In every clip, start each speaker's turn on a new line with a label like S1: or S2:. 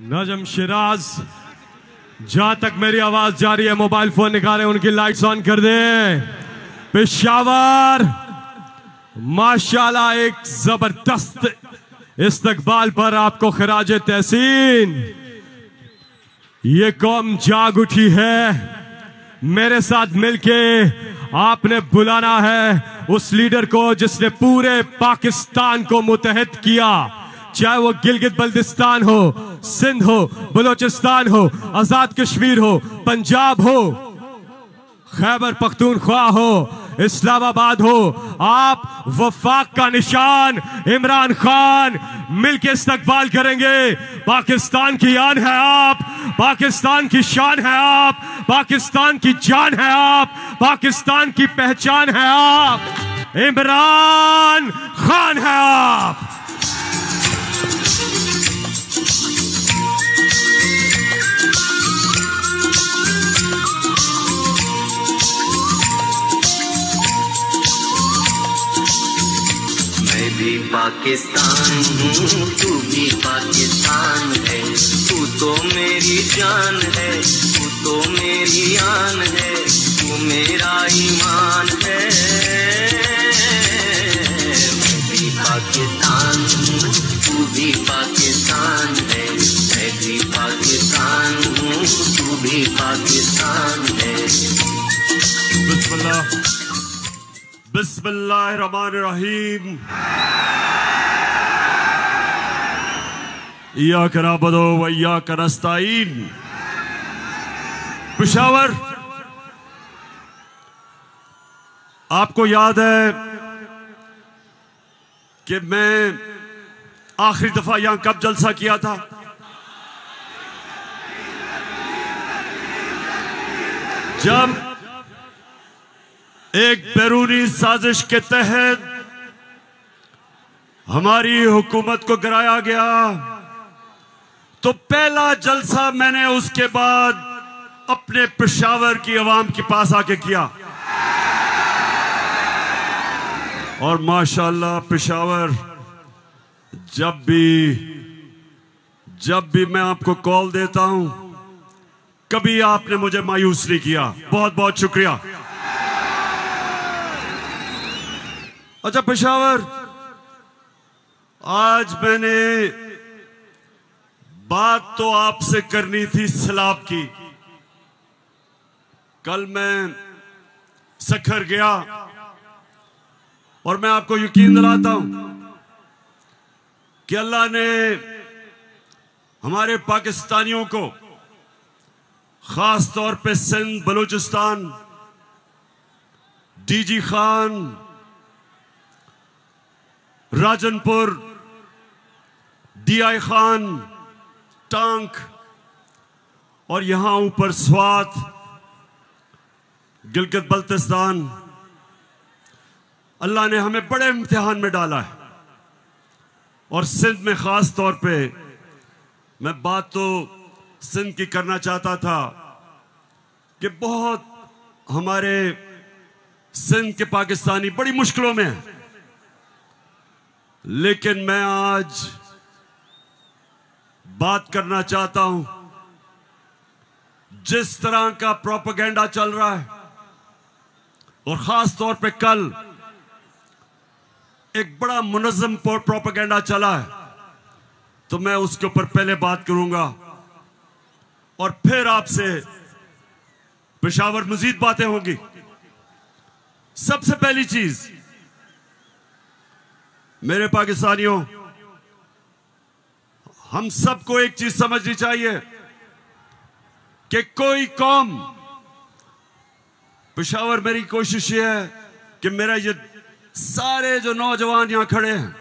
S1: नजम शिराज, जहां तक मेरी आवाज जा रही है मोबाइल फोन निकालें, उनकी लाइट्स ऑन कर दें। पेशावर माशाल्लाह एक जबरदस्त इस्तकबाल पर आपको खिराज तहसीन। ये कौम जाग उठी है, मेरे साथ मिलके आपने बुलाना है उस लीडर को जिसने पूरे पाकिस्तान को मुत्तहिद किया, चाहे वो गिलगित बल्तिस्तान हो, सिंध हो, बलोचिस्तान हो, आजाद कश्मीर हो, पंजाब हो, खैबर पख्तूनख्वा हो, इस्लामाबाद हो। आप वफाक का निशान इमरान खान मिलके इस्तकबाल करेंगे। पाकिस्तान की आन है आप, पाकिस्तान की शान है आप, पाकिस्तान की जान है आप, पाकिस्तान की पहचान है आप, इमरान खान है आप।
S2: भी पाकिस्तान हूँ, तू भी पाकिस्तान है, तू तो मेरी जान है, तू तो मेरी आन है, तू मेरा ईमान है। मैं भी पाकिस्तान हूँ, तू भी पाकिस्तान है, मैं भी पाकिस्तान हूँ, तू भी पाकिस्तान है।
S1: बिस्मिल्लाह बिस्मिल्लाहिर्रहमानिर्रहीम। इय्याक नअबुदु व इय्याक नस्तईन। पेशावर, आपको याद है कि मैं आखिरी दफा यहां कब जलसा किया था? जब एक बैरूनी साजिश के तहत हमारी हुकूमत को गिराया गया, तो पहला जलसा मैंने उसके बाद अपने पेशावर की आवाम के पास आके किया। और माशाल्लाह पेशावर, जब भी मैं आपको कॉल देता हूं, कभी आपने मुझे मायूस नहीं किया। बहुत बहुत शुक्रिया। अच्छा पेशावर, आज मैंने बात तो आपसे करनी थी सैलाब की। कल मैं सखर गया और मैं आपको यकीन दिलाता हूं कि अल्लाह ने हमारे पाकिस्तानियों को, खास तौर पे सिंध, बलूचिस्तान, डीजी खान, राजनपुर, डीआई खान, टांक और यहां ऊपर स्वात, गिलगित बल्तिस्तान, अल्लाह ने हमें बड़े इम्तिहान में डाला है। और सिंध में खास तौर पे मैं बात तो सिंध की करना चाहता था कि बहुत हमारे सिंध के पाकिस्तानी बड़ी मुश्किलों में हैं। लेकिन मैं आज बात करना चाहता हूं, जिस तरह का प्रोपेगेंडा चल रहा है, और खास तौर पे कल एक बड़ा मुनज़्ज़म प्रोपेगेंडा चला है, तो मैं उसके ऊपर पहले बात करूंगा और फिर आपसे पेशावर मजीद बातें होंगी। सबसे पहली चीज, मेरे पाकिस्तानियों, हम सबको एक चीज समझनी चाहिए कि कोई कौम, पेशावर मेरी कोशिश ये है कि मेरा ये सारे जो नौजवान यहां खड़े हैं,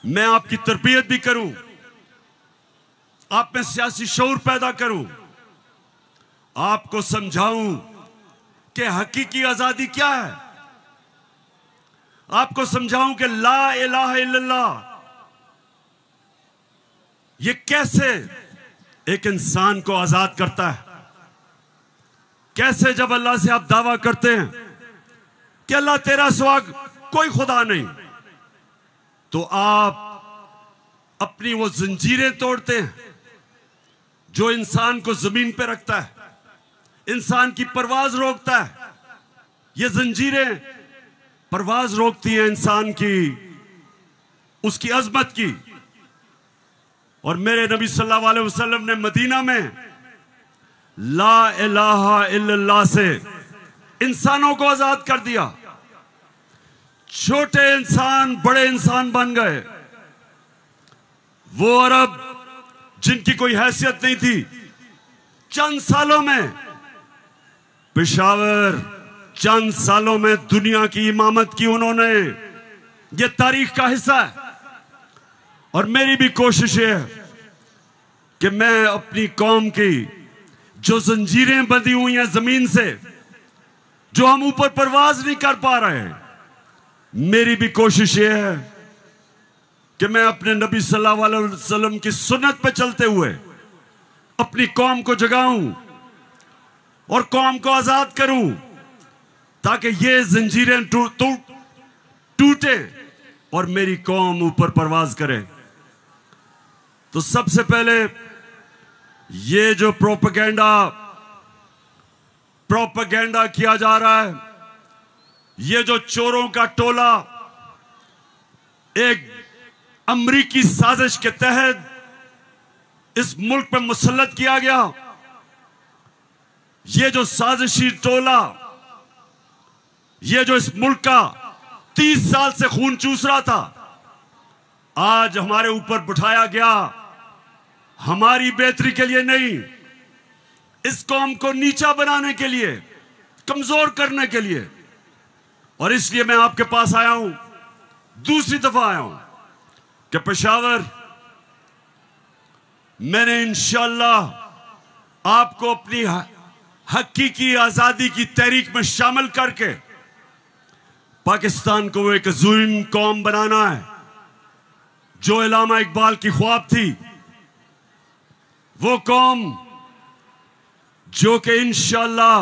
S1: मैं आपकी तरबियत भी करूं, आप में सियासी शऊर पैदा करूं, आपको समझाऊं कि हकीकी आजादी क्या है, आपको समझाऊं कि ला इलाहा इल्लल्लाह ये कैसे एक इंसान को आजाद करता है। कैसे जब अल्लाह से आप दावा करते हैं कि अल्लाह तेरा सिवा कोई खुदा नहीं, तो आप
S3: अपनी वो जंजीरें तोड़ते हैं जो इंसान को जमीन पे रखता है, इंसान की परवाज रोकता है। ये जंजीरें परवाज रोकती हैं इंसान की, उसकी अजमत की। और मेरे नबी सल्लल्लाहु अलैहि वसल्लम ने मदीना में ला इलाहा इल्लल्लाह से इंसानों को आजाद कर दिया। छोटे इंसान बड़े इंसान बन गए। वो अरब जिनकी कोई हैसियत नहीं थी, चंद सालों में पेशावर, चंद सालों में दुनिया की इमामत की उन्होंने। ये तारीख का हिस्सा है। और मेरी भी कोशिश है कि मैं अपनी कौम की जो जंजीरें बंधी हुई हैं जमीन से, जो हम ऊपर परवाज नहीं कर पा रहे हैं, मेरी भी कोशिश ये है कि मैं अपने नबी सल्लल्लाहु अलैहि वसल्लम की सुन्नत पे चलते हुए अपनी कौम को जगाऊं और कौम को आजाद करूं, ताकि ये जंजीरें टूटे और मेरी कौम ऊपर परवाज करे। तो सबसे पहले ये जो प्रोपेगेंडा किया जा रहा है, ये जो चोरों का टोला एक अमरीकी साजिश के तहत इस मुल्क पर मुसल्लत किया गया, ये जो साजिशी टोला, ये जो इस मुल्क का 30 साल से खून चूस रहा था, आज हमारे ऊपर बिठाया गया हमारी बेहतरी के लिए नहीं, इस कौम को नीचा बनाने के लिए, कमजोर करने के लिए। और इसलिए मैं आपके पास आया हूं, दूसरी दफा आया हूं कि पेशावर, मैंने इंशाअल्लाह आपको अपनी हकीकी आजादी की तहरीक में शामिल करके पाकिस्तान को एक अज़ीम कौम बनाना है। जो इलामा इकबाल की ख्वाब थी, वो कौम जो कि इंशाअल्लाह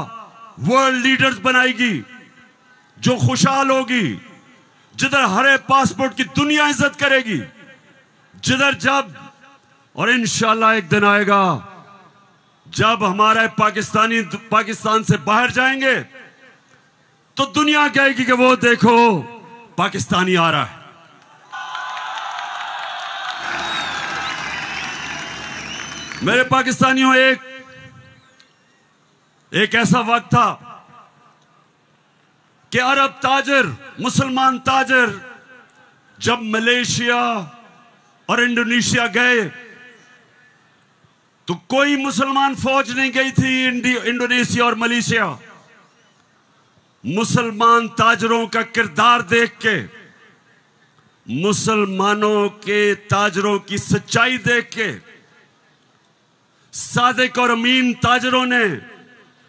S3: वर्ल्ड लीडर्स बनाएगी, जो खुशहाल होगी, जिधर हरे पासपोर्ट की दुनिया इज्जत करेगी, जिधर जब, और इंशाअल्लाह एक दिन आएगा जब हमारे पाकिस्तान से बाहर जाएंगे तो दुनिया कहेगी कि वो देखो पाकिस्तानी आ रहा है। मेरे पाकिस्तानियों, एक ऐसा वक्त था कि अरब ताजिर, मुसलमान ताजिर जब मलेशिया और इंडोनेशिया गए तो कोई मुसलमान फौज नहीं गई थी इंडोनेशिया और मलेशिया। मुसलमान ताजरों का किरदार देख के, मुसलमानों के ताजरों की सच्चाई देख के, सादिक और अमीन ताजरों ने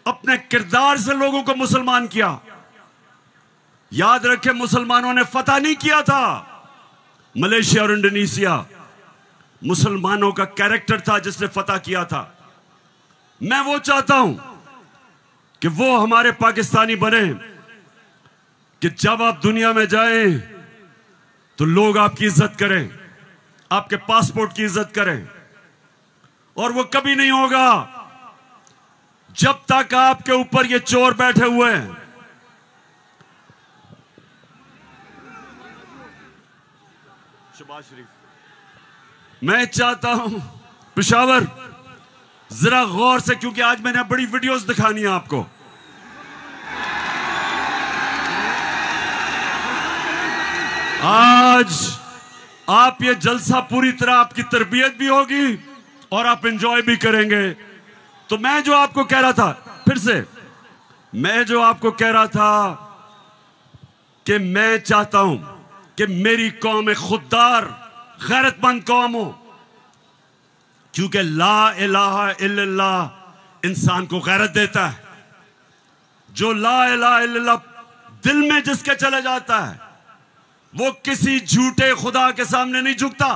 S3: अपने किरदार से लोगों को मुसलमान किया। याद रखें, मुसलमानों ने फतह नहीं किया था मलेशिया और इंडोनेशिया, मुसलमानों का कैरेक्टर था जिसने फतह किया था। मैं वो चाहता हूं कि वो हमारे पाकिस्तानी बने कि जब आप दुनिया में जाएं तो लोग आपकी इज्जत करें, आपके पासपोर्ट की इज्जत करें। और वो कभी नहीं होगा जब तक आपके ऊपर ये चोर बैठे हुए हैं। शबाज शरीफ, मैं चाहता हूं पेशावर जरा गौर से, क्योंकि आज मैंने बड़ी वीडियोस दिखानी है आपको। आज आप ये जलसा पूरी तरह आपकी तरबियत भी होगी और आप एंजॉय भी करेंगे। तो मैं जो आपको कह रहा था, फिर से मैं जो आपको कह रहा था कि मैं चाहता हूं कि मेरी कौम एक खुददार गैरतमंद कौम हो, क्योंकि ला इलाहा इल्लल्लाह इंसान को गैरत देता है। जो ला इलाहा इल्लल्लाह दिल में जिसके चले जाता है, वो किसी झूठे खुदा के सामने नहीं झुकता।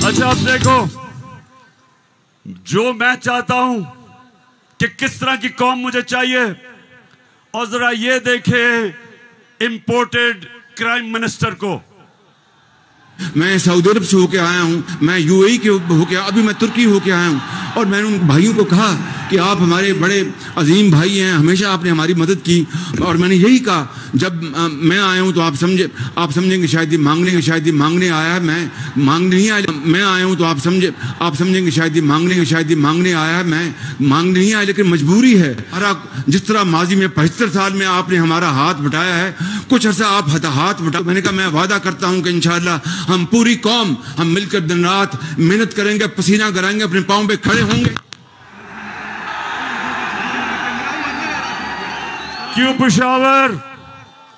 S3: अच्छा, अब देखो, जो मैं चाहता हूं कि किस तरह की कौम मुझे चाहिए, और जरा ये देखें इंपोर्टेड क्राइम मिनिस्टर को।
S4: मैं सऊदी अरब से होके आया हूँ, मैं यूएई के होके, अभी मैं तुर्की होके आया हूँ, और मैंने उन भाइयों को कहा कि आप हमारे बड़े अजीम भाई हैं, हमेशा आपने हमारी मदद की। और मैंने यही कहा, जब मैं आया हूँ तो आप समझेंगे शायद ये मांगने आया है, मैं मांगने नहीं आया। मैं आया हूँ तो आप समझेंगे शायद ये मांगने आया है, मैं मांगने नहीं आया, लेकिन मजबूरी है। जिस तरह माजी में 75 साल में आपने हमारा हाथ बटाया है, कुछ अर्सा आप हाथ बटा। मैंने कहा मैं वादा करता हूँ कि इंशाअल्लाह हम पूरी कौम हम मिलकर दिन रात मेहनत करेंगे, पसीना कराएंगे, अपने पांव पे खड़े होंगे।
S3: क्यों पेशावर,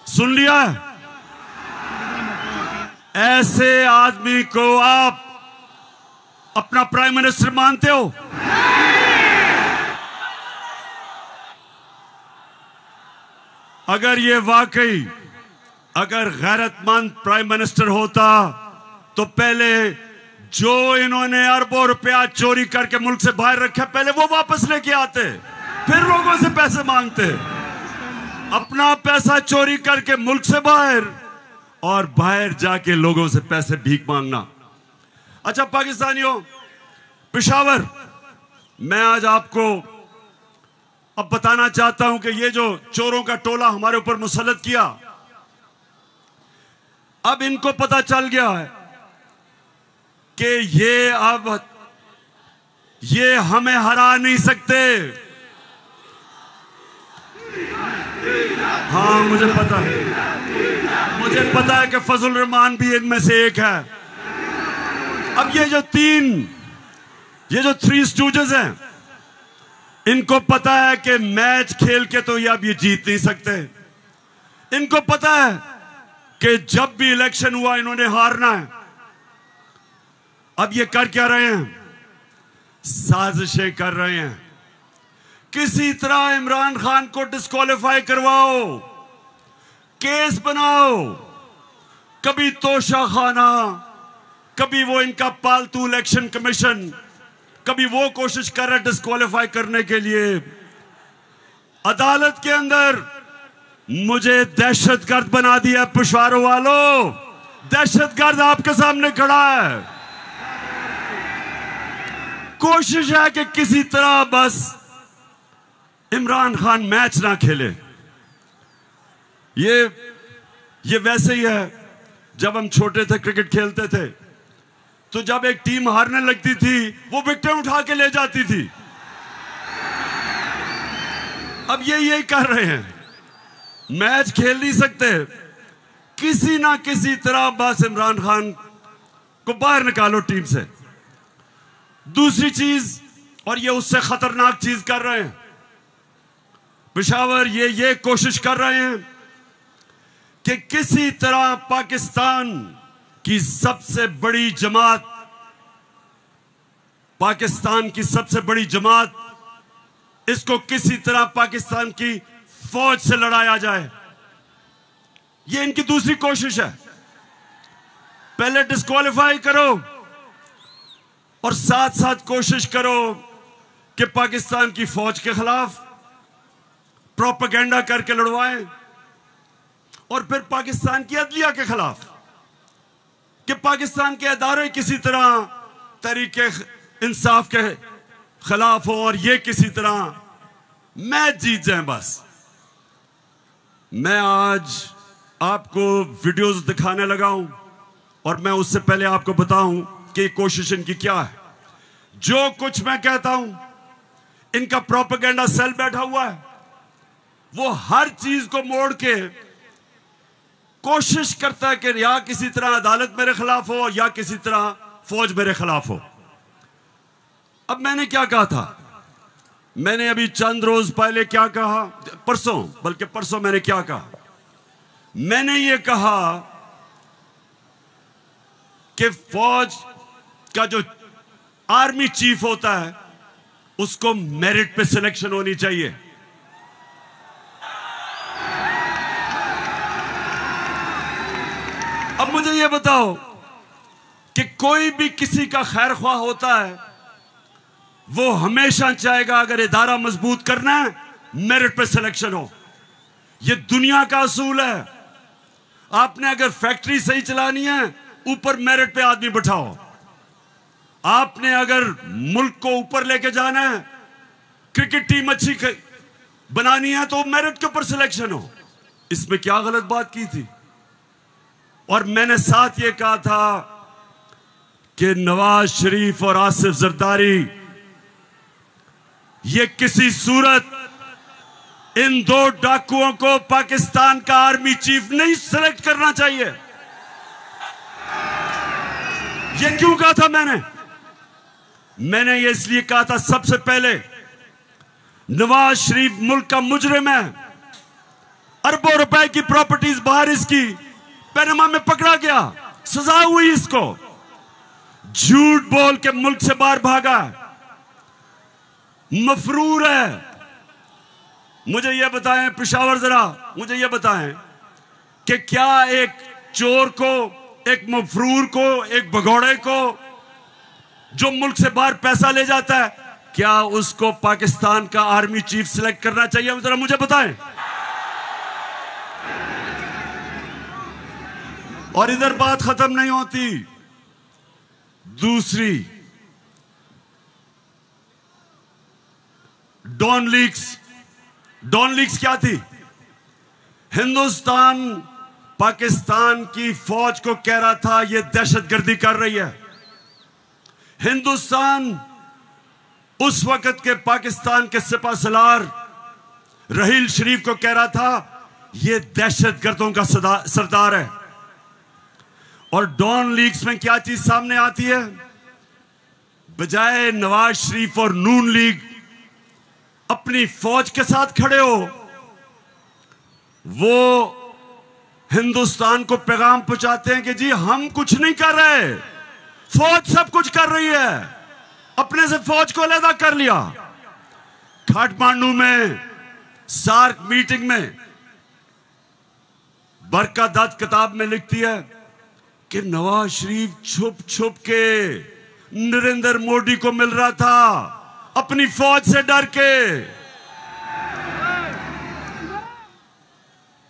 S3: सुन लिया? ऐसे आदमी को आप अपना प्राइम मिनिस्टर मानते हो? अगर ये वाकई अगर गैरतमंद प्राइम मिनिस्टर होता तो पहले जो इन्होंने अरबों रुपया चोरी करके मुल्क से बाहर रखा, पहले वो वापस लेके आते, फिर लोगों से पैसे मांगते। अपना पैसा चोरी करके मुल्क से बाहर, और बाहर जाके लोगों से पैसे भीख मांगना। अच्छा पाकिस्तानियों, पेशावर, मैं आज आपको अब बताना चाहता हूं कि ये जो चोरों का टोला हमारे ऊपर मुसल्लत किया, अब इनको पता चल गया है कि ये हमें हरा नहीं सकते। हाँ, मुझे पता है कि फजल रहमान भी इनमें से एक है। अब ये जो थ्री स्टूजेस हैं, इनको पता है कि मैच खेल के तो ये अब ये जीत नहीं सकते। इनको पता है कि जब भी इलेक्शन हुआ इन्होंने हारना है। अब ये कर क्या रहे हैं? साजिशें कर रहे हैं। किसी तरह इमरान खान को डिस्क्वालीफाई करवाओ, केस बनाओ, कभी तोशाखाना, कभी वो इनका पालतू इलेक्शन कमीशन, कभी वो कोशिश कर रहे डिस्क्वालीफाई करने के लिए। अदालत के अंदर मुझे दहशतगर्द बना दिया। पेशवारों वालों, दहशतगर्द आपके सामने खड़ा है। कोशिश है कि किसी तरह बस इमरान खान मैच ना खेले। ये वैसे ही है, जब हम छोटे थे क्रिकेट खेलते थे तो जब एक टीम हारने लगती थी वो विकेट उठा के ले जाती थी। अब यही कर रहे हैं, मैच खेल नहीं सकते, किसी ना किसी तरह बस इमरान खान को बाहर निकालो टीम से। दूसरी चीज, और ये उससे खतरनाक चीज कर रहे हैं पेशावर, ये कोशिश कर रहे हैं कि किसी तरह पाकिस्तान की सबसे बड़ी जमात, इसको किसी तरह पाकिस्तान की फौज से लड़ाया जाए। ये इनकी दूसरी कोशिश है। पहले डिस्क्वालीफाई करो और साथ साथ कोशिश करो कि पाकिस्तान की फौज के खिलाफ प्रोपेगेंडा करके लड़वाएं, और फिर पाकिस्तान की अदलिया के खिलाफ कि पाकिस्तान के इदारे किसी तरह तरीके इंसाफ के खिलाफ हो और ये किसी तरह मैच जीत जाए। बस मैं आज आपको वीडियोस दिखाने लगा हूं, और मैं उससे पहले आपको बताऊं कि कोशिश इनकी क्या है। जो कुछ मैं कहता हूं, इनका प्रोपेगेंडा सेल बैठा हुआ है, वो हर चीज को मोड़ के कोशिश करता है कि या किसी तरह अदालत मेरे खिलाफ हो या किसी तरह फौज मेरे खिलाफ हो। अब मैंने क्या कहा था, मैंने अभी चंद रोज पहले क्या कहा, परसों मैंने क्या कहा, मैंने ये कहा कि फौज का जो आर्मी चीफ होता है उसको मेरिट पे सिलेक्शन होनी चाहिए। अब मुझे ये बताओ कि कोई भी किसी का खैर ख्वाह होता है, वो हमेशा चाहेगा अगर इदारा मजबूत करना है मेरिट पे सिलेक्शन हो। ये दुनिया का असूल है। आपने अगर फैक्ट्री सही चलानी है, ऊपर मेरिट पे आदमी बिठाओ। आपने अगर मुल्क को ऊपर लेके जाना है, क्रिकेट टीम अच्छी बनानी है, तो मेरिट के ऊपर सिलेक्शन हो। इसमें क्या गलत बात की थी? और मैंने साथ ये कहा था कि नवाज शरीफ और आसिफ जरदारी, ये किसी सूरत इन दो डाकुओं को पाकिस्तान का आर्मी चीफ नहीं सिलेक्ट करना चाहिए। ये क्यों कहा था मैंने ये इसलिए कहा था, सबसे पहले नवाज शरीफ मुल्क का मुजरिम है। अरबों रुपए की प्रॉपर्टीज बाहर इसकी पनामा में पकड़ा गया, सजा हुई इसको। झूठ बोल के मुल्क से बाहर भागा, मफरूर है। मुझे यह बताएं पेशावर, जरा मुझे यह बताएं कि क्या एक चोर को, एक मफरूर को, एक भगौड़े को जो मुल्क से बाहर पैसा ले जाता है, क्या उसको पाकिस्तान का आर्मी चीफ सिलेक्ट करना चाहिए? जरा मुझे बताएं। और इधर बात खत्म नहीं होती। दूसरी, डॉन लीक्स क्या थी? हिंदुस्तान पाकिस्तान की फौज को कह रहा था ये दहशतगर्दी कर रही है। हिंदुस्तान उस वक्त के पाकिस्तान के सिपा सलार रहील शरीफ को कह रहा था ये दहशतगर्दों का सरदार है। और डॉन लीग्स में क्या चीज सामने आती है? बजाय नवाज शरीफ और नून लीग अपनी फौज के साथ खड़े हो, वो हिंदुस्तान को पैगाम पहुंचाते हैं कि जी हम कुछ नहीं कर रहे, फौज सब कुछ कर रही है। अपने से फौज को अलग कर लिया। काठमांडू में सार्क मीटिंग में बरका दत्त किताब में लिखती है कि नवाज शरीफ छुप छुप के नरेंद्र मोदी को मिल रहा था अपनी फौज से डर के।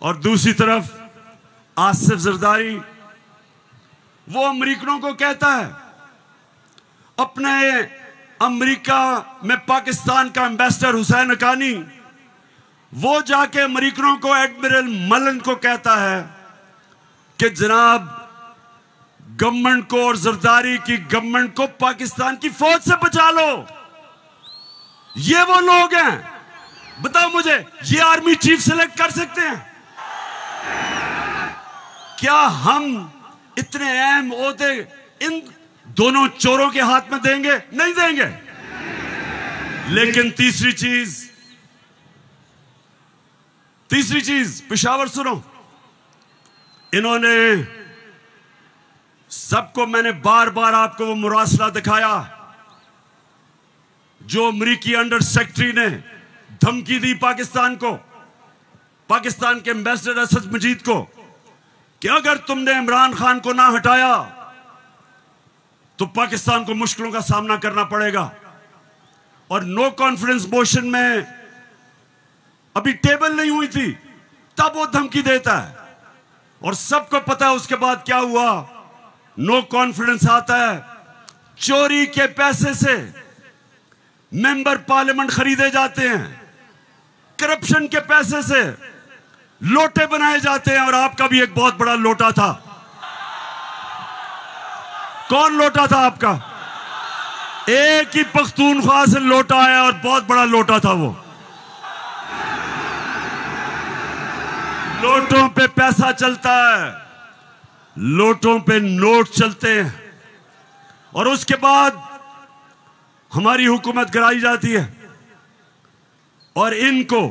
S3: और दूसरी तरफ आसिफ जरदारी, वो अमेरिकनों को कहता है, अपने अमेरिका में पाकिस्तान का एम्बेसडर हुसैन हक्कानी, वो जाके अमेरिकनों को, एडमिरल मलन को कहता है कि जनाब गवर्नमेंट को और जरदारी की गवर्नमेंट को पाकिस्तान की फौज से बचा लो। ये वो लोग हैं, बताओ मुझे, ये आर्मी चीफ सिलेक्ट कर सकते हैं? क्या हम इतने अहम ओहदे इन दोनों चोरों के हाथ में देंगे? नहीं देंगे। लेकिन तीसरी चीज पेशावर सुनो, इन्होंने सबको, मैंने बार बार आपको वो मुरासला दिखाया जो अमेरिकी अंडर सेक्रेटरी ने धमकी दी पाकिस्तान को, पाकिस्तान के एम्बेसडर असद मजीद को, कि अगर तुमने इमरान खान को ना हटाया तो पाकिस्तान को मुश्किलों का सामना करना पड़ेगा। और नो कॉन्फिडेंस मोशन में अभी टेबल नहीं हुई थी, तब वो धमकी देता है। और सबको पता है उसके बाद क्या हुआ। नो कॉन्फिडेंस आता है, चोरी के पैसे से मेंबर पार्लियामेंट खरीदे जाते हैं, करप्शन के पैसे से लोटे बनाए जाते हैं। और आपका भी एक बहुत बड़ा लोटा था। कौन लोटा था आपका? एक ही पख्तूनख्वा से लोटा आया और बहुत बड़ा लोटा था वो। लोटों पे पैसा चलता है, लोटों पे नोट चलते हैं, और उसके बाद हमारी हुकूमत गिराई जाती है और इनको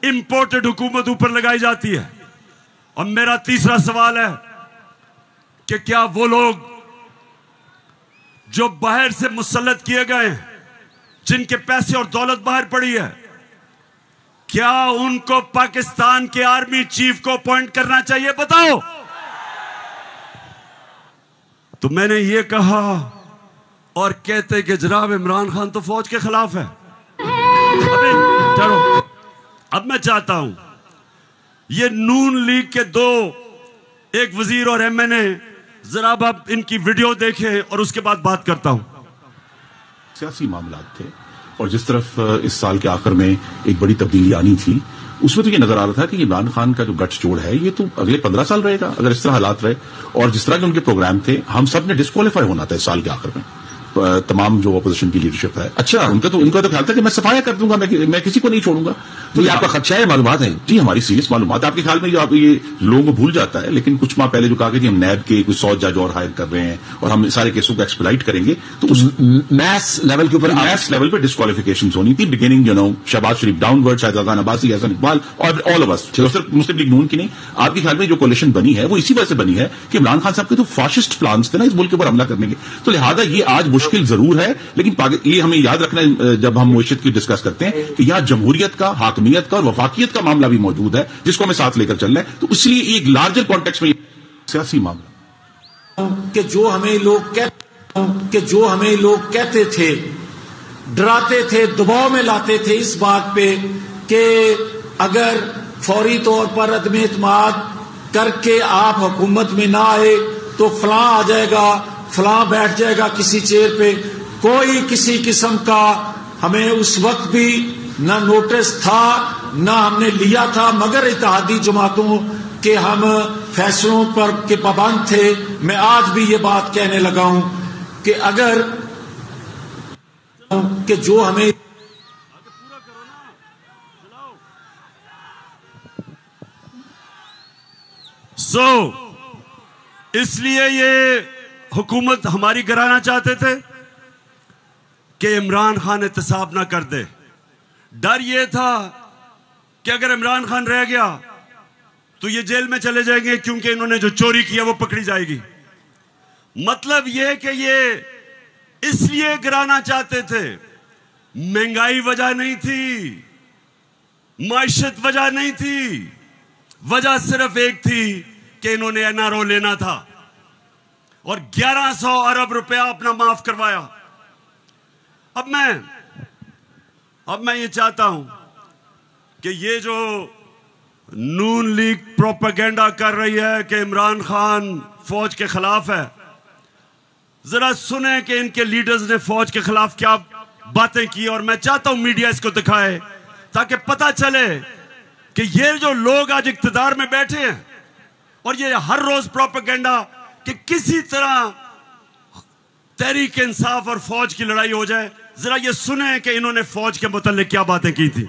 S3: इंपोर्टेड हुकूमत ऊपर लगाई जाती है। और मेरा तीसरा सवाल है कि क्या वो लोग जो बाहर से मुसल्लत किए गए हैं, जिनके पैसे और दौलत बाहर पड़ी है, क्या उनको पाकिस्तान के आर्मी चीफ को अपॉइंट करना चाहिए? बताओ। तो मैंने ये कहा और कहते कि जनाब इमरान खान तो फौज के खिलाफ है। अभी चलो, अब मैं चाहता हूं ये नून लीग के दो, एक वजीर और MNA, जरा आप इनकी वीडियो देखें और उसके बाद बात करता हूं।
S5: सियासी मामलात थे और जिस तरफ इस साल के आखिर में एक बड़ी तब्दीली आनी थी, उसमें तो ये नजर आ रहा था कि इमरान खान का जो गठजोड़ है ये तो अगले 15 साल रहेगा अगर इस तरह हालात रहे। और जिस तरह के उनके प्रोग्राम थे, हम सब ने डिस्क्वालीफाई होना था इस साल के आखिर में, तमाम जो अपोजिशन की लीडरशिप है। अच्छा, उनका तो ख्याल था कि मैं सफाया कर दूंगा, मैं किसी को नहीं छोड़ूंगा।
S6: तो ये आपका खदशा है, मालूमात है?
S5: जी, हमारी सीरियस मालूमात। आपके ख्याल में जो आप ये लोगों को भूल जाता है, लेकिन कुछ माह पहले जो कहा कि हम नैब के कुछ 100 जज और हायर कर रहे हैं और हम सारे केसों को एक्सप्लाइट करेंगे, तो उस
S6: मैस लेवल के ऊपर
S5: मैस लेवल पे डिस्क्वालिफिकेशन होनी थी। बिगिनिंग शहबाज शरीफ डाउनवर्ड, शाहिद खान अब्बासी, हसन इकबाल और ऑल ऑफ अस, सिर्फ मुस्लिम लीग नून की नहीं। आपके ख्याल में जो कोalition बनी है वो इसी वजह से बनी है कि इमरान खान साहब के तो फाशिस्ट प्लान्स थे ना इस मुल्क के ऊपर हमला करने के। तो लिहाजा ये आज मुश्किल जरूर है, लेकिन ये हमें याद रखना है जब हम मुआशियत की डिस्कस करते हैं कि यहां जमहूरियत का, हाकमियत का और वफाकियत का मामला भी मौजूद है, जिसको हमें साथ लेकर चलना है। तो इसलिए एक लार्जर कॉन्टेक्स्ट में सियासी मामला
S7: कि जो हमें लोग कहते थे, डराते थे, दबाव में लाते थे इस बात पे कि अगर फौरी तौर पर अदम एतमाद करके आप हुकूमत में ना आए तो फलां आ जाएगा, फलां बैठ जाएगा किसी चेयर पे। कोई किसी किस्म का हमें उस वक्त भी ना नोटिस था ना हमने लिया था, मगर इत्तेहादी जमातों के हम फैसलों पर के पाबंद थे। मैं आज भी ये बात कहने लगा हूं कि अगर कि जो हमें
S3: इसलिए ये हुकूमत हमारी गिराना चाहते थे कि इमरान खान एहतसाब ना कर दे। डर ये था कि अगर इमरान खान रह गया तो ये जेल में चले जाएंगे, क्योंकि इन्होंने जो चोरी किया वो पकड़ी जाएगी। मतलब ये कि ये इसलिए गिराना चाहते थे, महंगाई वजह नहीं थी, माइशत वजह नहीं थी, वजह सिर्फ एक थी कि इन्होंने NRO लेना था और 1100 अरब रुपया अपना माफ करवाया। अब मैं ये चाहता हूं कि ये जो नून लीग प्रोपेगेंडा कर रही है कि इमरान खान फौज के खिलाफ है, जरा सुने कि इनके लीडर्स ने फौज के खिलाफ क्या बातें की। और मैं चाहता हूं मीडिया इसको दिखाए ताकि पता चले कि ये जो लोग आज इक्तिदार में बैठे हैं और ये हर रोज प्रोपेगेंडा कि किसी तरह तहरीक इंसाफ और फौज की लड़ाई हो जाए, जरा ये सुने कि इन्होंने फौज के मुतालिक क्या बातें की थी।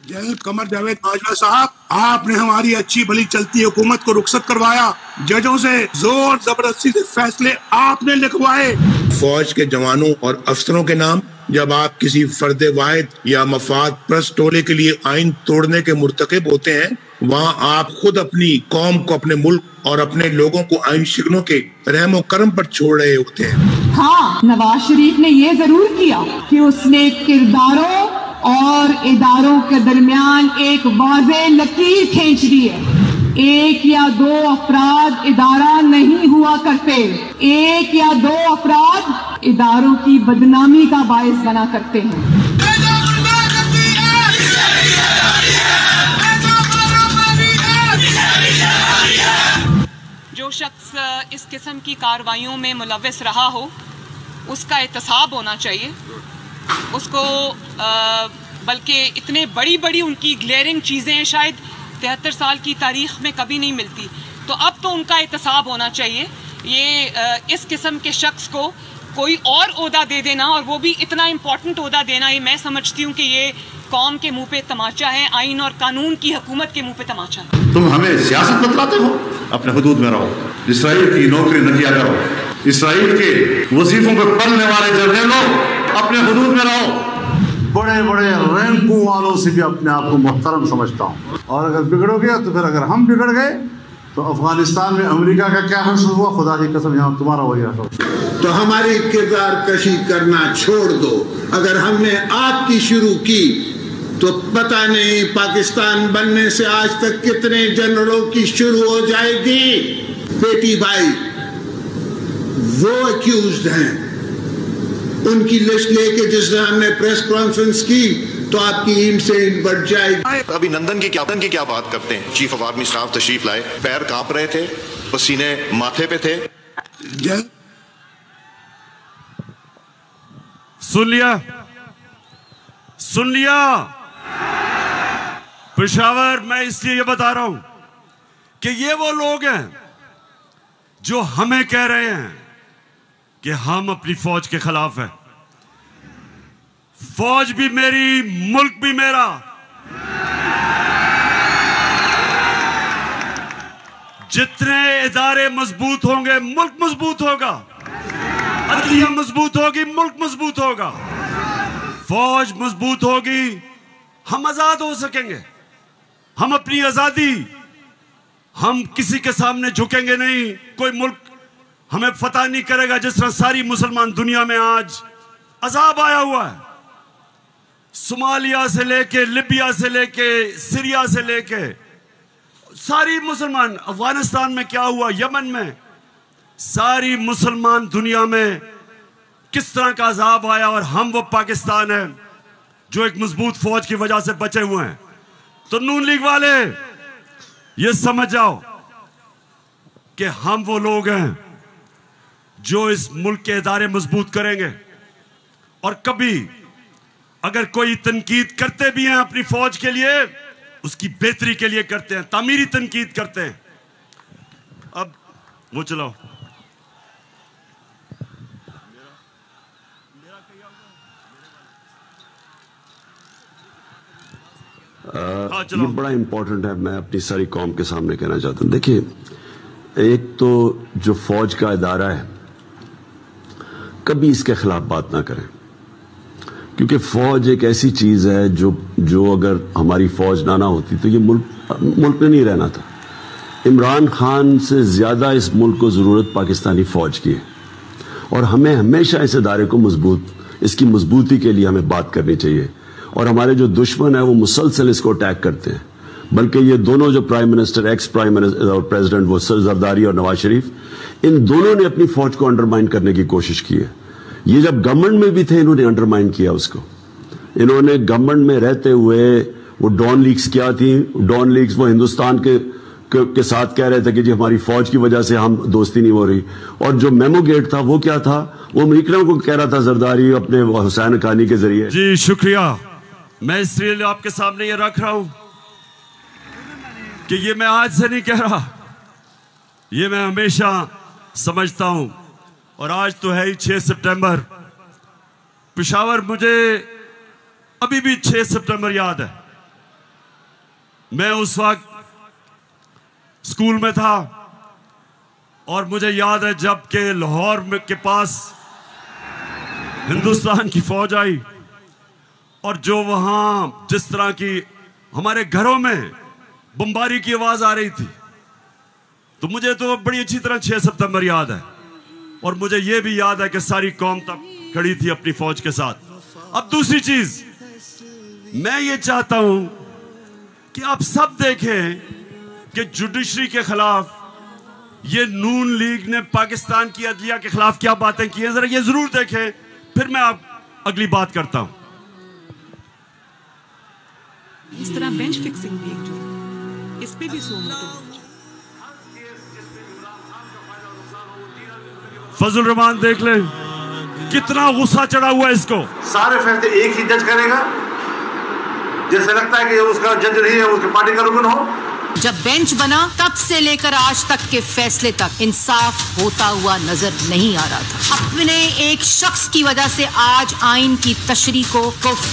S8: जनरल कमर जावेद बाजवा साहब, आपने हमारी अच्छी भली चलती हुकूमत को रुखसत करवाया, जजों से जोर जबरदस्ती से फैसले आपने लिखवाए। फौज के जवानों और अफसरों के नाम जब आप किसी फर्द वाहिद या मफाद प्रस्त टोले के लिए आइन तोड़ने के मुर्तकिब होते हैं, वहाँ आप खुद अपनी कौम को, अपने मुल्क और अपने लोगों को आइन शिकनों के रहमो करम पर छोड़ रहे होते हैं।
S9: हाँ, नवाज शरीफ ने ये जरूर किया कि उसने किरदारों और इदारों के दरमियान एक वाज़ेह लकीर खींच दी है। एक या दो अफराद इदारा नहीं हुआ करते, एक या दो अफराद इदारों की बदनामी का बायस बना करते हैं।
S10: जो शख्स इस किस्म की कार्रवाइयों में मुलव्वस रहा हो उसका एहतसाब होना चाहिए। उसको बल्कि इतने बड़ी बड़ी उनकी ग्लेयरिंग चीज़ें शायद 73 साल की तारीख में कभी नहीं मिलती, तो अब तो उनका एहतसाब होना चाहिए। ये इस किस्म के शख्स को कोई और ओहदा दे देना, और वो भी इतना इम्पोर्टेंट ओहदा देना, ये मैं समझती हूँ कि ये कौम के मुंह पे तमाचा है, आइन और कानून की हुकूमत के मुंह पे तमाचा है।
S11: तुम हमें सियासत बतलाते हो, अपने हुदूद में रहो, इसराइल की नौकरी न किया करो, इसराइल के वजीफों पे पढ़ने वाले जर्नलों अपने हुदूद में रहो।
S12: बड़े बड़े रैंकों वालों से भी अपने आप को मुहतरम समझता हूँ, और अगर बिगड़ोगे तो फिर अगर हम बिगड़ गए तो अफगानिस्तान में अमेरिका का क्या हश्र हुआ, खुदा की कसम यहाँ तुम्हारा वही हश्र।
S8: तो हमारी किरदार कशी करना छोड़ दो। अगर हमने आपकी शुरू की तो पता नहीं पाकिस्तान बनने से आज तक कितने जनरलों की शुरू हो जाएगी। बेटी भाई वो अक्यूज्ड हैं, उनकी लिस्ट लेके जिस दिन हमने प्रेस कॉन्फ्रेंस की
S13: तो आपकी ईंट से ईंट बढ़ जाएगी।
S11: अभिनंदन की क्या बात करते हैं। चीफ ऑफ आर्मी स्टाफ तशरीफ लाए, पैर कांप रहे थे, पसीने माथे पे थे।
S3: सुन लिया पेशावर, मैं इसलिए ये बता रहा हूं कि ये वो लोग हैं जो हमें कह रहे हैं कि हम अपनी फौज के खिलाफ हैं। फौज भी मेरी, मुल्क भी मेरा। जितने इदारे मजबूत होंगे मुल्क मजबूत होगा, अदलिया मजबूत होगी मुल्क मजबूत होगा, फौज मजबूत होगी, हम आजाद हो सकेंगे। हम अपनी आजादी, हम किसी के सामने झुकेंगे नहीं। कोई मुल्क हमें फतह नहीं करेगा। जिस तरह सारी मुसलमान दुनिया में आज अजाब आया हुआ है, सोमालिया से लेके, लिबिया से लेके, सीरिया से लेके, सारी मुसलमान, अफगानिस्तान में क्या हुआ, यमन में, सारी मुसलमान दुनिया में किस तरह का अजाब आया, और हम वो पाकिस्तान है जो एक मजबूत फौज की वजह से बचे हुए हैं। तो नून लीग वाले ये समझ जाओ कि हम वो लोग हैं जो इस मुल्क के इदारे मजबूत करेंगे। और कभी अगर कोई तनकीद करते भी हैं अपनी फौज के लिए, उसकी बेहतरी के लिए करते हैं, तामीरी तनकीद करते हैं। अब वो चलाओ।
S14: ये बड़ा इंपॉर्टेंट है, मैं अपनी सारी कौम के सामने कहना चाहता हूं। देखिए, एक तो जो फौज का इदारा है, कभी इसके खिलाफ बात ना करें, क्योंकि फौज एक ऐसी चीज है जो अगर हमारी फौज ना होती तो ये मुल्क में नहीं रहना था। इमरान खान से ज्यादा इस मुल्क को जरूरत पाकिस्तानी फौज की है, और हमें हमेशा इस इदारे को इसकी मजबूती के लिए हमें बात करनी चाहिए। और हमारे जो दुश्मन है वो मुसलसल इसको अटैक करते हैं, बल्कि ये दोनों जो prime minister, ex prime minister और प्रेसिडेंट, वो जरदारी और नवाज शरीफ, इन दोनों ने अपनी फौज को अंडरमाइन करने की कोशिश की है। ये जब गवर्नमेंट में भी थे, इन्होंने अंडरमाइन किया उसको। इन्होंने गवर्नमेंट में रहते हुए वो डॉन लीग्स क्या थी, डॉन लीग्स वो हिंदुस्तान के साथ कह रहे थे कि जी हमारी फौज की वजह से हम दोस्ती नहीं हो रही। और जो मेमो गेट था वो क्या था, वो अमेरिकनों को कह रहा था जरदारी अपने हुसैन हक्कानी के जरिए।
S3: जी शुक्रिया। मैं इसलिए आपके सामने ये रख रहा हूं कि ये मैं आज से नहीं कह रहा, ये मैं हमेशा समझता हूं। और आज तो है ही 6 सितंबर। पेशावर, मुझे अभी भी 6 सितंबर याद है। मैं उस वक्त स्कूल में था, और मुझे याद है जब के लाहौर के पास हिंदुस्तान की फौज आई, और जो वहां जिस तरह की हमारे घरों में बमबारी की आवाज आ रही थी, तो मुझे तो बड़ी अच्छी तरह 6 सितंबर याद है। और मुझे यह भी याद है कि सारी कौम तब खड़ी थी अपनी फौज के साथ। अब दूसरी चीज, मैं ये चाहता हूं कि आप सब देखें कि जुडिशरी के खिलाफ ये नून लीग ने पाकिस्तान की अदलिया के खिलाफ क्या बातें की हैं, जरा ये जरूर देखें, फिर मैं आप अगली बात करता हूं।
S10: इस तरह बेंच फिक्सिंग भी एक जो इस पे भी
S3: फजल रहमान देख ले कितना गुस्सा चढ़ा हुआ है इसको।
S12: सारे फैसले एक ही जज करेगा, जैसे लगता है कि उसका जज नहीं है, उसके पार्टी का रुकन हो।
S15: जब बेंच बना तब से लेकर आज तक के फैसले तक इंसाफ होता हुआ नजर नहीं आ रहा था। अपने एक शख्स की वजह से आज आइन की तशरीह को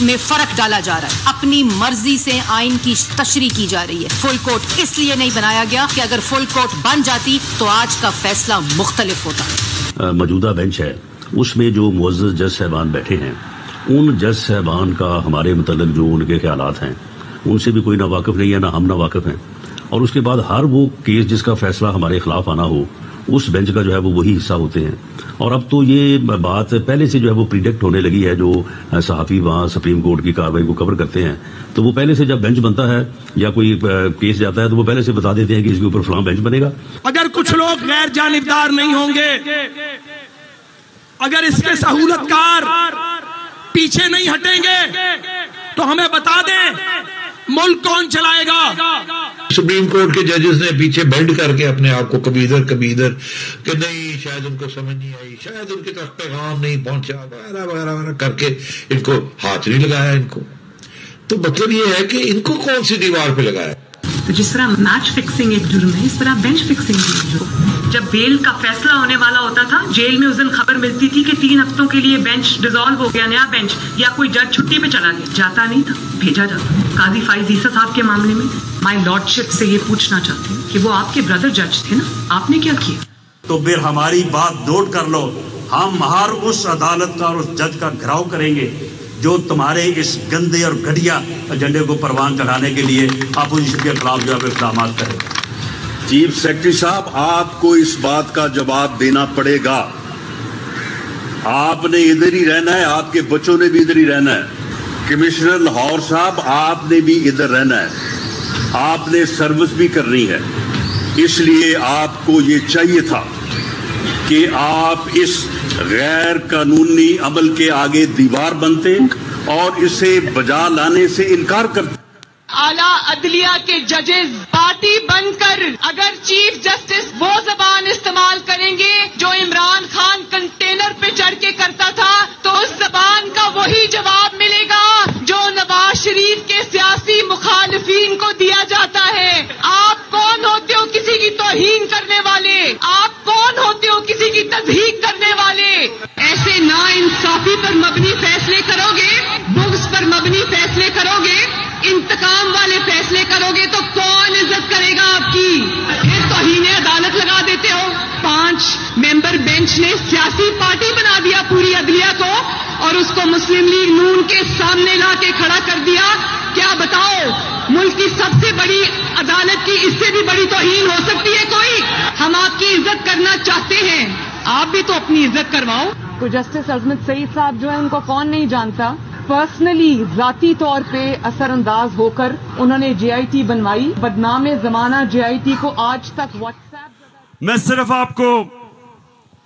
S15: में फर्क डाला जा रहा है। अपनी मर्जी से आइन की तशरीह की जा रही है। फुल कोर्ट इसलिए नहीं बनाया गया कि अगर फुल कोर्ट बन जाती तो आज का फैसला मुख्तलिफ होता।
S6: मौजूदा बेंच है, उसमें जो मुअज़्ज़ज़ जज साहबान बैठे हैं, उन जज साहबान का हमारे मतलब जो उनके ख्यालात हैं उनसे भी कोई ना वाकिफ नहीं है, ना हम ना वाकिफ हैं। और उसके बाद हर वो केस जिसका फैसला हमारे खिलाफ आना हो, उस बेंच का जो है वो वही हिस्सा होते हैं। और अब तो ये बात पहले से जो है वो प्रिडिक्ट होने लगी है। जो सहाफ़ी वहाँ सुप्रीम कोर्ट की कार्रवाई को कवर करते हैं, तो वो पहले से जब बेंच बनता है या कोई केस जाता है तो वो पहले से बता देते हैं कि इसके ऊपर फलां बेंच बनेगा।
S16: अगर कुछ लोग गैर जानिबदार नहीं होंगे, अगर इसके सहूलतकार पीछे नहीं हटेंगे, तो हमें बता दें, मुल्क कौन चलाएगा?
S17: सुप्रीम कोर्ट के जजेस ने पीछे बेंड करके अपने आप को कभी इधर कि नहीं, शायद उनको समझ नहीं आई, शायद उनके तक पैगाम नहीं पहुंचा, वगैरह वगैरह वगैरह करके इनको हाथ नहीं लगाया इनको। तो मतलब ये है कि इनको कौन सी दीवार पे लगाया?
S10: तो जिस तरह मैच फिक्सिंग एक जुर्म है, इस तरह बेंच फिक्सिंग भी एक जुर्म है। जब बेल का फैसला होने वाला होता था, जेल में उस दिन खबर मिलती थी कि 3 हफ्तों के लिए बेंच डिसॉल्व हो गया, नया बेंच, या कोई जज छुट्टी पे चला गया, जाता नहीं था, भेजा जाता। काजी फाइज ईसा साहब के मामले में माय लॉर्डशिप से ये पूछना चाहती हूँ कि वो आपके ब्रदर जज थे ना, आपने क्या किया?
S18: तो फिर हमारी बात नोट कर लो, हम हर उस अदालत का और उस जज का घेराव करेंगे जो तुम्हारे इस गंदे और घटिया एजेंडे को परवान चढ़ाने के लिए अपोजिशन के खिलाफ जो है इकदाम करें।
S11: चीफ सेक्रेटरी साहब, आपको इस बात का जवाब देना पड़ेगा। आपने इधर ही रहना है, आपके बच्चों ने भी इधर ही रहना है। कमिश्नर लाहौर साहब, आपने भी इधर रहना है, आपने सर्विस भी करनी है। इसलिए आपको ये चाहिए था कि आप इस गैर कानूनी अमल के आगे दीवार बनते और इसे बजा लाने से इनकार करते।
S10: आला अदलिया के जजेस पार्टी बनकर अगर चीफ जस्टिस वो जबान इस्तेमाल करेंगे जो इमरान खान कंटेनर पे चढ़ के करता था, तो उस जबान का वही जवाब मिलेगा जो नवाज शरीफ के सियासी मुखालिफिन को दिया जाता है। आप कौन होते हो किसी की तौहीन करने वाले? आप कौन होते हो किसी की तज़हीक करने वाले? ऐसे नाइंसाफी पर मबनी फैसले करोगे, बुग़्ज़ पर मबनी फैसले करोगे, इंतकाम वाले फैसले करोगे तो कौन इज्जत करेगा आपकी? फिर तौहीन अदालत लगा देते हो। 5 मेंबर बेंच ने सियासी पार्टी बना दिया पूरी अदलिया को और उसको मुस्लिम लीग नून के सामने ला के खड़ा कर दिया। क्या बताओ, मुल्क की सबसे बड़ी अदालत की इससे भी बड़ी तौहीन हो सकती है कोई? हम आपकी इज्जत करना चाहते हैं, आप भी तो अपनी इज्जत करवाओ।
S9: तो जस्टिस अजमत सईद साहब जो है उनको कौन नहीं जानता, पर्सनली जाती तौर पे असरअंदाज होकर उन्होंने JIT बनवाई, बदनाम जमाना JIT को आज तक व्हाट्सएप।
S3: मैं सिर्फ आपको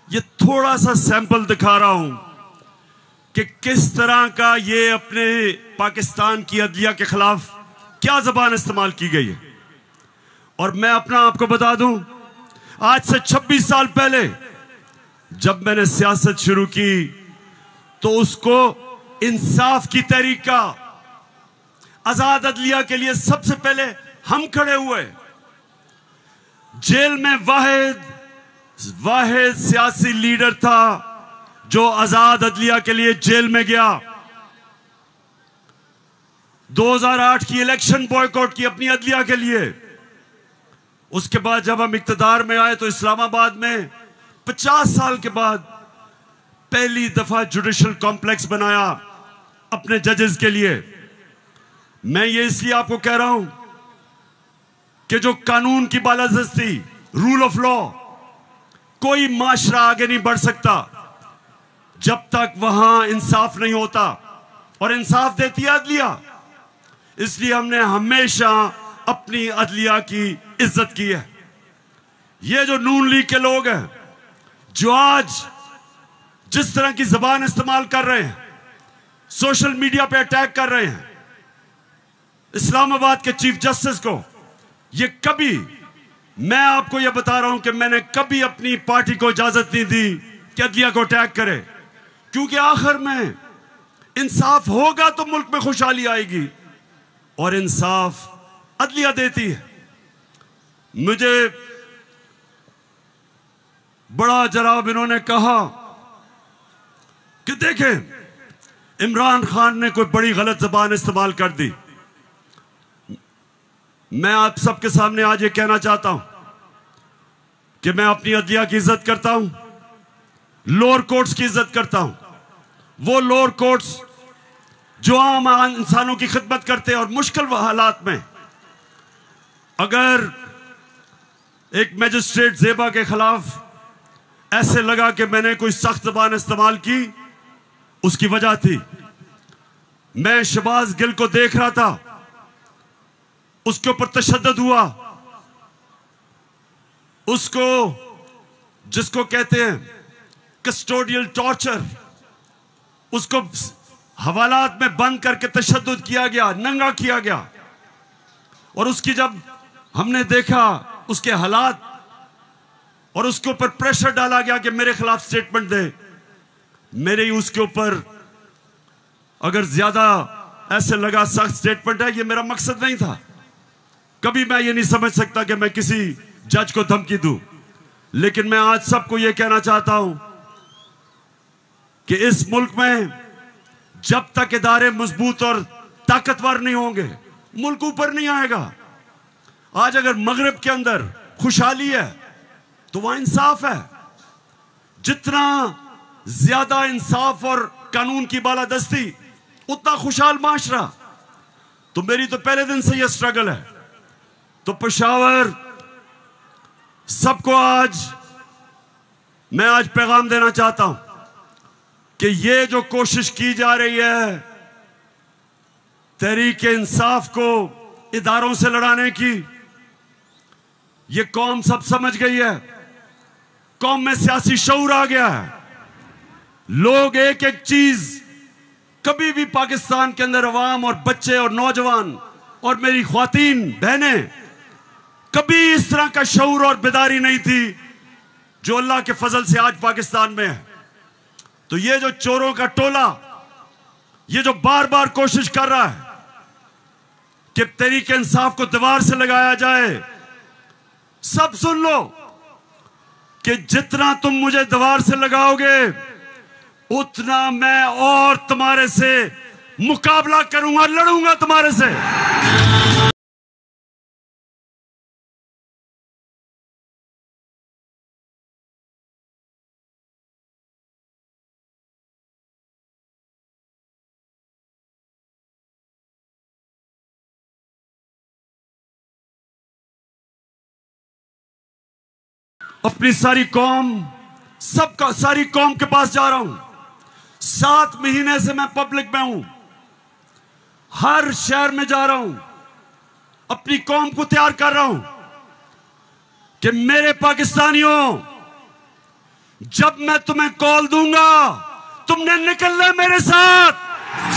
S3: ये थोड़ा सा सैंपल दिखा रहा हूं कि किस तरह का ये अपने पाकिस्तान की अदलिया के खिलाफ क्या जबान इस्तेमाल की गई है। और मैं अपना आपको बता दूं, आज से 26 साल पहले जब मैंने सियासत शुरू की तो उसको इंसाफ की तहरीक का, आजाद अदलिया के लिए सबसे पहले हम खड़े हुए। जेल में वाहिद सियासी लीडर था जो आजाद अदलिया के लिए जेल में गया। 2008 की इलेक्शन बॉयकॉट की अपनी अदलिया के लिए। उसके बाद जब हम इक्तदार में आए तो इस्लामाबाद में 50 साल के बाद पहली दफा जुडिशल कॉम्प्लेक्स बनाया अपने जजेस के लिए। मैं ये इसलिए आपको कह रहा हूं कि जो कानून की बालादस्ती, रूल ऑफ लॉ, कोई माशरा आगे नहीं बढ़ सकता जब तक वहां इंसाफ नहीं होता, और इंसाफ देती है अदलिया। इसलिए हमने हमेशा अपनी अदलिया की इज्जत की है। ये जो नून लीग के लोग हैं जो आज जिस तरह की जबान इस्तेमाल कर रहे हैं, सोशल मीडिया पे अटैक कर रहे हैं इस्लामाबाद के चीफ जस्टिस को, ये कभी, मैं आपको ये बता रहा हूं कि मैंने कभी अपनी पार्टी को इजाजत नहीं दी कि अदलिया को अटैक करे, क्योंकि आखिर में इंसाफ होगा तो मुल्क में खुशहाली आएगी, और इंसाफ अदलिया देती है। मुझे बड़ा जनाब इन्होंने कहा कि देखें इमरान खान ने कोई बड़ी गलत जबान इस्तेमाल कर दी। मैं आप सबके सामने आज ये कहना चाहता हूं कि मैं अपनी अदलिया की इज्जत करता हूं, लोअर कोर्ट्स की इज्जत करता हूं। वो लोअर कोर्ट्स जो आम इंसानों की खिदमत करते हैं और मुश्किल हालात में, अगर एक मैजिस्ट्रेट जेबा के खिलाफ ऐसे लगा कि मैंने कोई सख्त जबान इस्तेमाल की, उसकी वजह थी मैं शहबाज गिल को देख रहा था, उसके ऊपर तशद्दुद हुआ, उसको जिसको कहते हैं कस्टोडियल टॉर्चर, उसको हवालात में बंद करके तशद्दुद किया गया, नंगा किया गया। और उसकी जब हमने देखा उसके हालात और उसके ऊपर प्रेशर डाला गया कि मेरे खिलाफ स्टेटमेंट दे, मेरे उसके ऊपर अगर ज्यादा ऐसे लगा सख्त स्टेटमेंट है, ये मेरा मकसद नहीं था। कभी मैं ये नहीं समझ सकता कि मैं किसी जज को धमकी दूं, लेकिन मैं आज सबको ये कहना चाहता हूं कि इस मुल्क में जब तक इदारे मजबूत और ताकतवर नहीं होंगे, मुल्क ऊपर नहीं आएगा। आज अगर मगरिब के अंदर खुशहाली है तो वहां इंसाफ है। जितना ज्यादा इंसाफ और कानून की बालादस्ती, उतना खुशहाल माशरा। तो मेरी तो पहले दिन से यह स्ट्रगल है। तो पेशावर सबको मैं आज पैगाम देना चाहता हूं कि ये जो कोशिश की जा रही है तहरीक इंसाफ को इदारों से लड़ाने की, ये कौम सब समझ गई है। कौम में सियासी शऊर आ गया है। लोग एक एक चीज, कभी भी पाकिस्तान के अंदर अवाम और बच्चे और नौजवान और मेरी ख्वातीन बहनें, कभी इस तरह का शऊर और बेदारी नहीं थी जो अल्लाह के फजल से आज पाकिस्तान में है। तो ये जो चोरों का टोला, ये जो बार बार कोशिश कर रहा है कि तहरीक इंसाफ को दीवार से लगाया जाए, सब सुन लो कि जितना तुम मुझे दीवार से लगाओगे उतना मैं और तुम्हारे से मुकाबला करूंगा, लड़ूंगा तुम्हारे से। अपनी सारी कौम, सबका सारी कौम के पास जा रहा हूं। 7 महीने से मैं पब्लिक में हूं, हर शहर में जा रहा हूं, अपनी कौम को तैयार कर रहा हूं कि मेरे पाकिस्तानियों, जब मैं तुम्हें कॉल दूंगा तुमने निकलना है मेरे साथ।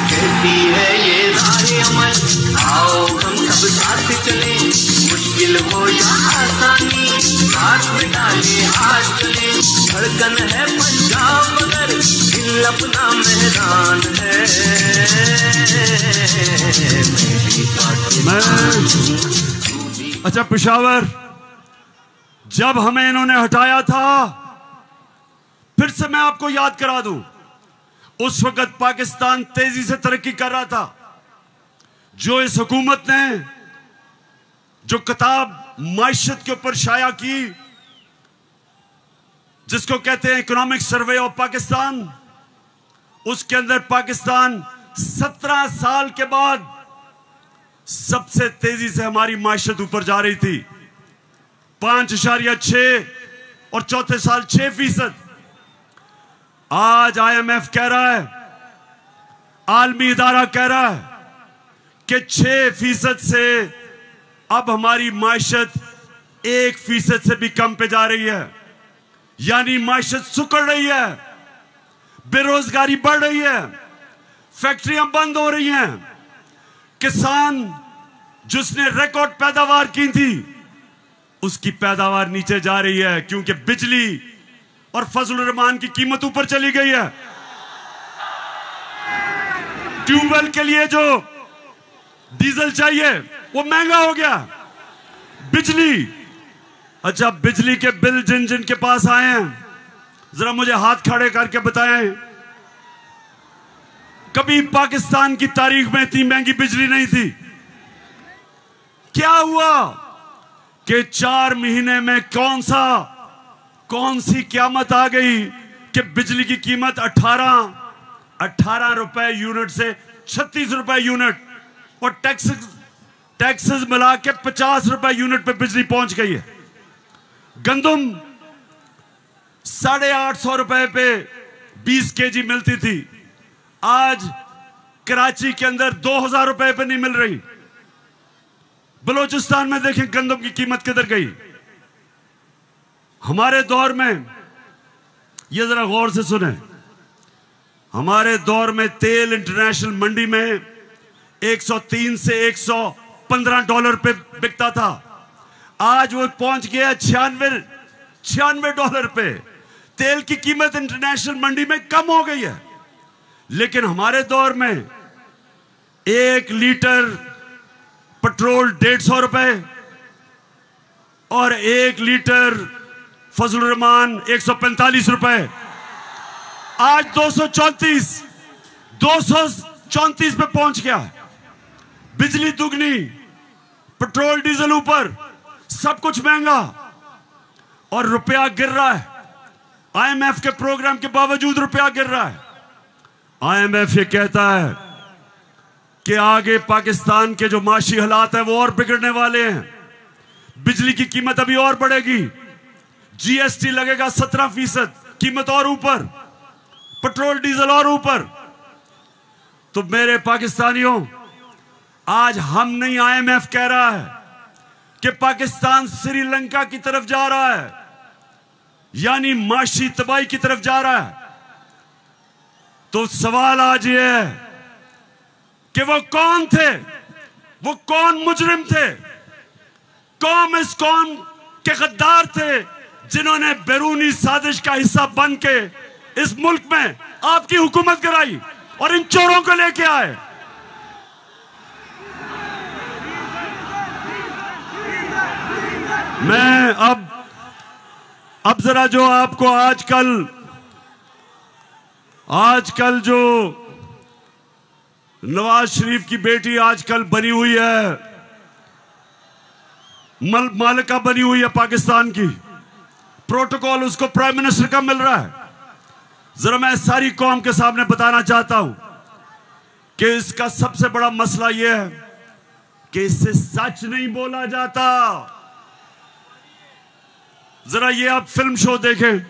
S2: कहती है ये राहे अमल, आओ हम सब साथ चले, मुश्किल हो या आसानी, हाथ में डाले हाथ चले। धड़कन है पंजाब मगर दिल अपना मैदान है।
S3: अच्छा पेशावर, जब हमें इन्होंने हटाया था, फिर से मैं आपको याद करा दूं, उस वक्त पाकिस्तान तेजी से तरक्की कर रहा था। जो इस हुकूमत ने जो किताब माइशत के ऊपर शाया की, जिसको कहते हैं इकोनॉमिक सर्वे ऑफ पाकिस्तान, उसके अंदर पाकिस्तान 17 साल के बाद सबसे तेजी से हमारी माइशत ऊपर जा रही थी। 5.6 और चौथे साल 6%। आज IMF कह रहा है, आलमी इदारा कह रहा है कि 6% से अब हमारी माइशत 1% से भी कम पे जा रही है। यानी माइशत सुकड़ रही है, बेरोजगारी बढ़ रही है, फैक्ट्रियां बंद हो रही हैं। किसान जिसने रिकॉर्ड पैदावार की थी, उसकी पैदावार नीचे जा रही है, क्योंकि बिजली और फजलुर रहमान की कीमत ऊपर चली गई है। ट्यूबवेल के लिए जो डीजल चाहिए वो महंगा हो गया। बिजली, अच्छा बिजली के बिल जिन जिन के पास आए हैं, जरा मुझे हाथ खड़े करके बताएं, कभी पाकिस्तान की तारीख में इतनी महंगी बिजली नहीं थी। क्या हुआ कि 4 महीने में कौन सी क़यामत आ गई कि बिजली की कीमत 18 रुपए यूनिट से 36 रुपए यूनिट, और टैक्सेस मिला के 50 रुपए यूनिट पे बिजली पहुंच गई है। गंदम 850 रुपए पे 20 kg मिलती थी, आज कराची के अंदर 2000 रुपए पे नहीं मिल रही। बलूचिस्तान में देखें गंदम की कीमत किधर गई। हमारे दौर में, ये जरा गौर से सुने, हमारे दौर में तेल इंटरनेशनल मंडी में 103 से 115 डॉलर पे बिकता था। आज वो पहुंच गया 96 डॉलर पे। तेल की कीमत इंटरनेशनल मंडी में कम हो गई है, लेकिन हमारे दौर में 1 लीटर पेट्रोल 150 रुपए और 1 लीटर फजलुर रहमान 145 रुपए। आज 234 पे पहुंच गया। बिजली दुगनी, पेट्रोल डीजल ऊपर, सब कुछ महंगा और रुपया गिर रहा है। आईएमएफ के प्रोग्राम के बावजूद रुपया गिर रहा है। आईएमएफ ये कहता है कि आगे पाकिस्तान के जो माशी हालात है वो और बिगड़ने वाले हैं। बिजली की कीमत अभी और बढ़ेगी, जीएसटी लगेगा 17%, कीमत और ऊपर, पेट्रोल डीजल और ऊपर। तो मेरे पाकिस्तानियों, आज हम नहीं, आईएमएफ कह रहा है कि पाकिस्तान श्रीलंका की तरफ जा रहा है, यानी माशी तबाही की तरफ जा रहा है। तो सवाल आज ये है कि वो कौन थे, वो कौन मुजरिम थे, कौन इस कौम के गद्दार थे जिन्होंने बैरूनी साजिश का हिस्सा बन के इस मुल्क में आपकी हुकूमत कराई और इन चोरों को लेके आए। मैं अब जरा जो आपको आजकल जो नवाज शरीफ की बेटी आजकल बनी हुई है, मालिका बनी हुई है पाकिस्तान की, प्रोटोकॉल उसको प्राइम मिनिस्टर का मिल रहा है। जरा मैं सारी कौम के सामने बताना चाहता हूं कि इसका सबसे बड़ा मसला यह है कि इससे सच नहीं बोला जाता। जरा ये आप फिल्म शो देखें,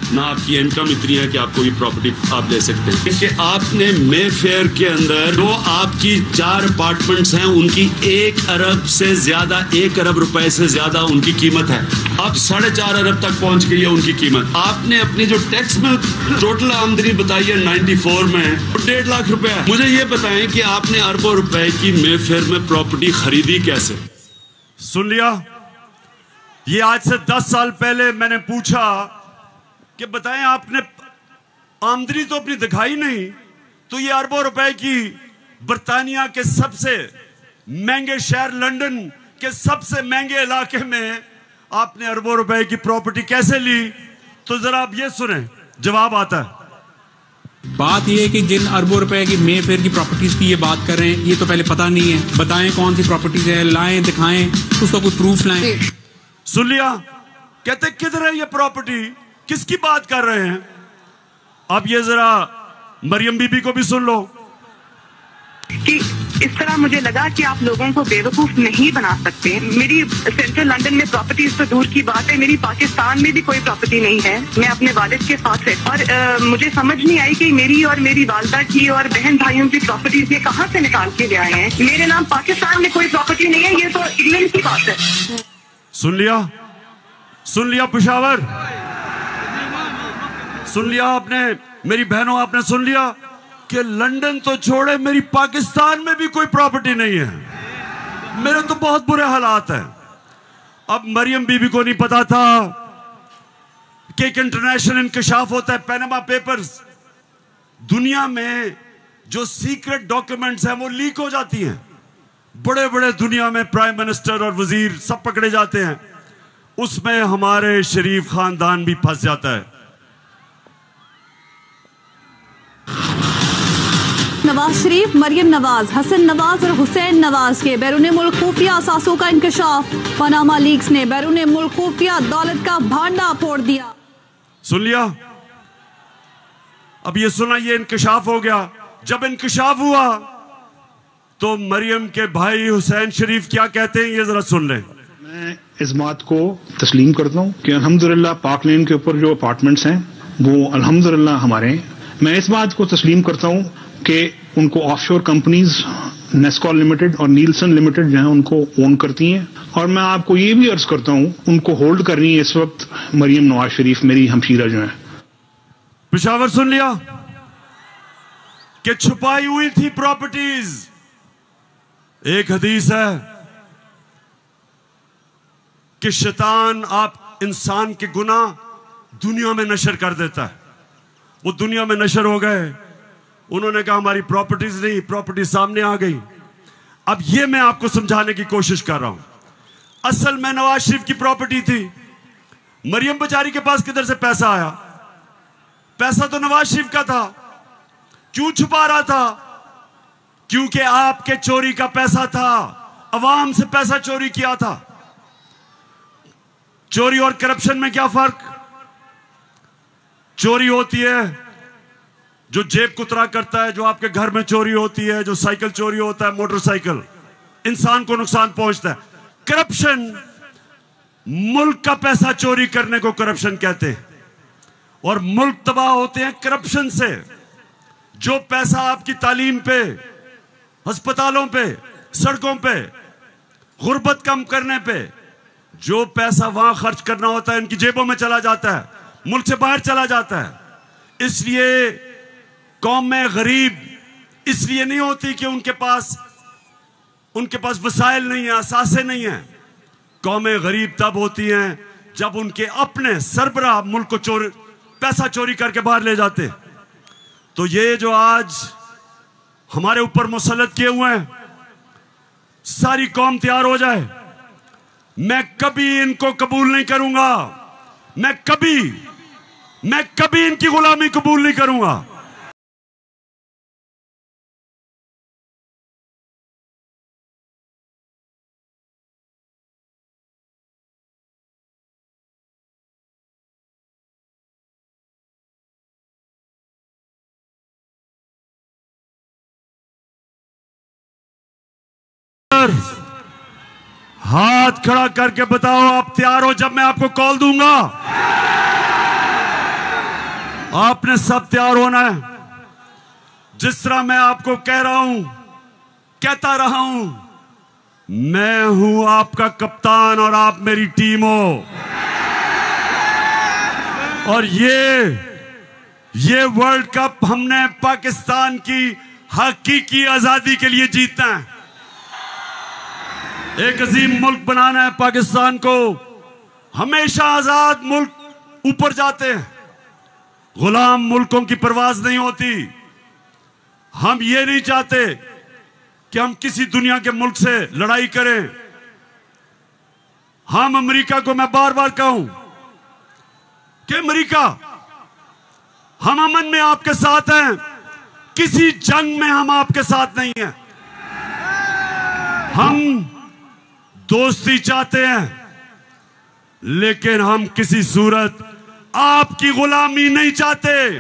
S14: ना आपकी इनकम इतनी है कि आपको ये प्रॉपर्टी आप ले सकते हैं। कि आपने मे फेयर के अंदर जो आपकी 4 अपार्टमेंट्स हैं उनकी 1 अरब से ज्यादा, 1 अरब रुपए से ज्यादा उनकी कीमत है। अब 4.5 अरब तक पहुंच गई है उनकी कीमत। आपने अपनी जो टैक्स में टोटल आमदनी बताई है 94 में 1.5 लाख रुपए है। मुझे ये बताएं कि आपने अरबों रुपए की मे फेयर में प्रॉपर्टी खरीदी कैसे?
S3: सुन लिया, ये आज से 10 साल पहले मैंने पूछा कि बताएं आपने आमदनी तो अपनी दिखाई नहीं, तो ये अरबों रुपए की बर्तानिया के सबसे महंगे शहर लंदन के सबसे महंगे इलाके में आपने अरबों रुपए की प्रॉपर्टी कैसे ली? तो जरा आप ये सुने, जवाब आता है।
S19: बात यह है कि जिन अरबों रुपए की मे फेयर की प्रॉपर्टीज की ये बात कर रहे हैं, ये तो पहले पता नहीं है। बताएं कौन सी प्रॉपर्टीज है, लाएं, दिखाएं, उसका कोई प्रूफ लाएं।
S3: सुन लिया, कहते किधर है ये प्रॉपर्टी, किसकी बात कर रहे हैं? अब ये जरा मरियम बीबी को भी सुन लो
S20: कि इस तरह मुझे लगा कि आप लोगों को बेवकूफ नहीं बना सकते। मेरी सेंट्रल लंदन में प्रॉपर्टीज तो दूर की बात है, मेरी पाकिस्तान में भी कोई प्रॉपर्टी नहीं है। मैं अपने वालिद के साथ है और मुझे समझ नहीं आई कि मेरी और मेरी वालदा की और बहन भाइयों की प्रॉपर्टीज ये कहाँ से निकाल के ले आए हैं। मेरे नाम पाकिस्तान में कोई प्रॉपर्टी नहीं है, ये तो इंग्लैंड की बात है।
S3: सुन लिया पेशावर, सुन लिया आपने, मेरी बहनों आपने सुन लिया कि लंदन तो छोड़े, मेरी पाकिस्तान में भी कोई प्रॉपर्टी नहीं है। मेरे तो बहुत बुरे हालात हैं। अब मरियम बीबी को नहीं पता था कि एक इंटरनेशनल इंकशाफ होता है, पैनामा पेपर्स। दुनिया में जो सीक्रेट डॉक्यूमेंट्स हैं वो लीक हो जाती हैं। बड़े बड़े दुनिया में प्राइम मिनिस्टर और वजीर सब पकड़े जाते हैं, उसमें हमारे शरीफ खानदान भी फंस जाता है।
S21: नवाज शरीफ, मरियम नवाज, हसन नवाज और हुसैन नवाज के बैरून मुल्क खुफिया असासों का इंकशाफ। पनामा लीक्स ने बैरून मुल्क खुफिया दौलत का भांडा फोड़ दिया।
S3: सुन लिया, अब ये सुना, ये इंकशाफ हो गया। जब इंकशाफ हुआ तो मरियम के भाई हुसैन शरीफ क्या कहते हैं, ये जरा सुन लें।
S22: मैं इस बात को तस्लीम करता हूँ कि अल्हम्दुलिल्लाह पाक लेन के ऊपर जो अपार्टमेंट्स हैं वो अल्हम्दुलिल्लाह हमारे हैं। मैं इस बात को तस्लीम करता हूँ कि उनको ऑफशोर कंपनीज नेस्कॉल लिमिटेड और नीलसन लिमिटेड जो है उनको ओन करती हैं। और मैं आपको ये भी अर्ज करता हूं, उनको होल्ड कर रही है इस वक्त मरियम नवाज शरीफ, मेरी हमशीरा जो है।
S3: पेशावर सुन लिया कि छुपाई हुई थी प्रॉपर्टीज। एक हदीस है कि शैतान आप इंसान के गुनाह दुनिया में नशर कर देता है। वो दुनिया में नशर हो गए, उन्होंने कहा हमारी प्रॉपर्टीज नहीं, प्रॉपर्टी सामने आ गई। अब ये मैं आपको समझाने की कोशिश कर रहा हूं। असल में नवाज शरीफ की प्रॉपर्टी थी। मरियम बेचारी के पास किधर से पैसा आया? पैसा तो नवाज शरीफ का था। क्यों छुपा रहा था? क्योंकि आपके चोरी का पैसा था, अवाम से पैसा चोरी किया था। चोरी और करप्शन में क्या फर्क? चोरी होती है जो जेब कुतरा करता है, जो आपके घर में चोरी होती है, जो साइकिल चोरी होता है, मोटरसाइकिल, इंसान को नुकसान पहुंचता है। करप्शन, मुल्क का पैसा चोरी करने को करप्शन कहते हैं, और मुल्क तबाह होते हैं करप्शन से। जो पैसा आपकी तालीम पे, अस्पतालों पे, सड़कों पे, गुर्बत कम करने पे, जो पैसा वहां खर्च करना होता है इनकी जेबों में चला जाता है, मुल्क से बाहर चला जाता है। इसलिए कौम में गरीब इसलिए नहीं होती कि उनके पास वसाइल नहीं है, असासे नहीं है। कौमें गरीब तब होती हैं जब उनके अपने सरबराह मुल्क को पैसा चोरी करके बाहर ले जाते हैं। तो ये जो आज हमारे ऊपर मुसल्लत किए हुए हैं, सारी कौम तैयार हो जाए। मैं कभी इनको कबूल नहीं करूंगा, मैं कभी इनकी गुलामी कबूल नहीं करूंगा। हाथ खड़ा करके बताओ आप तैयार हो जब मैं आपको कॉल दूंगा? आपने सब तैयार होना है। जिस तरह मैं आपको कह रहा हूं, कहता रहा हूं, मैं हूं आपका कप्तान और आप मेरी टीम हो। और ये वर्ल्ड कप हमने पाकिस्तान की हकीकी आजादी के लिए जीतना है। एक अजीम मुल्क बनाना है पाकिस्तान को। हमेशा आजाद मुल्क ऊपर जाते हैं, गुलाम मुल्कों की परवाज नहीं होती। हम ये नहीं चाहते कि हम किसी दुनिया के मुल्क से लड़ाई करें। हम अमेरिका को मैं बार बार कहूं कि अमेरिका, हम अमन में आपके साथ हैं, किसी जंग में हम आपके साथ नहीं हैं। हम दोस्ती चाहते हैं, लेकिन हम किसी सूरत आपकी गुलामी नहीं चाहते।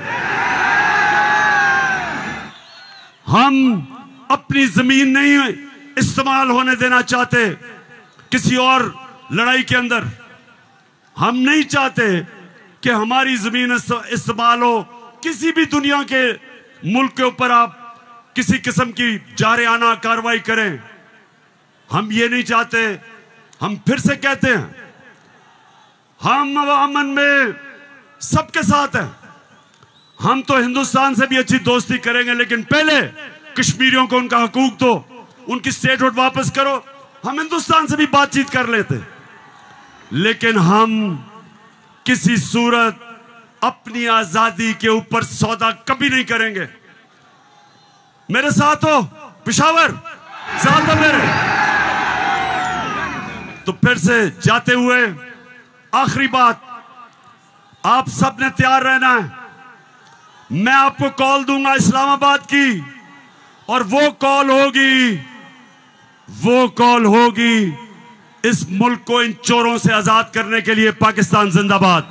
S3: हम अपनी जमीन नहीं इस्तेमाल होने देना चाहते किसी और लड़ाई के अंदर। हम नहीं चाहते कि हमारी जमीन इस्तेमाल हो किसी भी दुनिया के मुल्क के ऊपर आप किसी किस्म की जारियाना कार्रवाई करें। हम ये नहीं चाहते। हम फिर से कहते हैं, हम अमन में सबके साथ हैं। हम तो हिंदुस्तान से भी अच्छी दोस्ती करेंगे, लेकिन पहले कश्मीरियों को उनका हकूक दो, उनकी स्टेटहुड वापस करो। हम हिंदुस्तान से भी बातचीत कर लेते, लेकिन हम किसी सूरत अपनी आजादी के ऊपर सौदा कभी नहीं करेंगे। मेरे साथ हो पेशावर, साथ हो मेरे। तो फिर से जाते हुए आखिरी बात, आप सब ने तैयार रहना है। मैं आपको कॉल दूंगा इस्लामाबाद की, और वो कॉल होगी इस मुल्क को इन चोरों से आजाद करने के लिए। पाकिस्तान जिंदाबाद।